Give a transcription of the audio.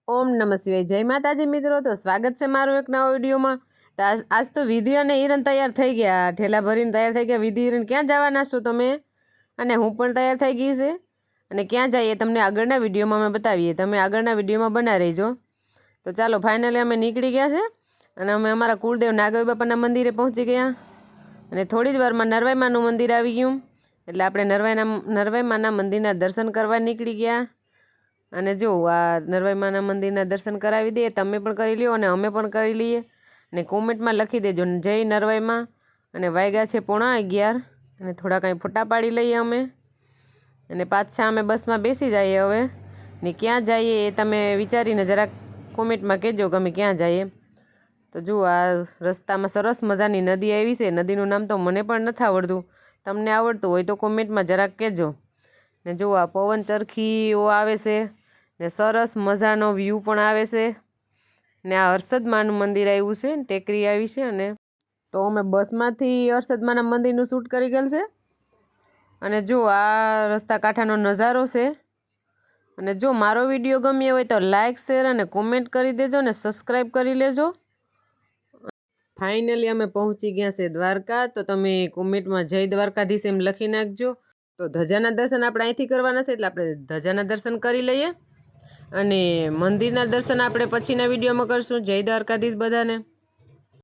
ઓમ નમઃ શિવાય. જય માતાજી મિત્રો. તો સ્વાગત છે મારું એક નવા વિડીયોમાં. તો આજ તો વિધિ અને હિરણ તૈયાર થઈ ગયા, ઠેલા ભરીને તૈયાર થઈ ગયા. વિધિ હિરણ ક્યાં જવાના છો તમે? અને હું પણ તૈયાર થઈ ગઈ છે. અને ક્યાં જઈએ તમને આગળના વિડીયોમાં અમે બતાવીએ, તમે આગળના વિડીયોમાં બના રહેજો. તો ચાલો ફાઇનલી અમે નીકળી ગયા છે અને અમે અમારા કુળદેવ નાગવી બાપાના મંદિરે પહોંચી ગયા. અને થોડી જ વારમાં નરવાઈમાનું મંદિર આવી ગયું. એટલે આપણે નરવાઈમાના મંદિરના દર્શન કરવા નીકળી ગયા. અને જો આ નરવાઈમાના મંદિરના દર્શન કરાવી દઈએ, તમે પણ કરી લ્યો અને અમે પણ કરી લઈએ. અને કોમેન્ટમાં લખી દેજો જય નરવાઈમાં. અને વાગ્યા છે 11:15 અને થોડા કાંઈ ફોટા પાડી લઈએ અમે. અને પાછા અમે બસમાં બેસી જઈએ હવે. ને ક્યાં જઈએ એ તમે વિચારીને જરાક કોમેન્ટમાં કહેજો કે અમે ક્યાં જઈએ. તો જુઓ આ રસ્તામાં સરસ મજાની નદી આવી છે. નદીનું નામ તો મને પણ નથી આવડતું, તમને આવડતું હોય તો કોમેન્ટમાં જરાક કહેજો. ને જુઓ આ પવન ચરખીઓ આવે છે ને સરસ મજાનો વ્યૂ પણ આવે છે. ને આ હર્ષદમાનું મંદિર આવ્યું છે, ટેકરી આવી છે. અને તો અમે બસમાંથી હર્ષદમાના મંદિરનું શૂટ કરી ગયેલ છે. અને જો આ રસ્તા કાંઠાનો નજારો છે. અને જો મારો વિડીયો ગમ્યો હોય તો લાઇક, શેર અને કોમેન્ટ કરી દેજો ને સબસ્ક્રાઈબ કરી લેજો. ફાઇનલી અમે પહોંચી ગયા છે દ્વારકા. તો તમે કોમેન્ટમાં જય દ્વારકાધીશ એમ લખી નાખજો. તો ધજાના દર્શન આપણે અહીંથી કરવાના છે, એટલે આપણે ધજાના દર્શન કરી લઈએ. અને મંદિરના દર્શન આપણે પછીના વિડીયોમાં કરશું. જય દ્વારકાધીશ બધાને.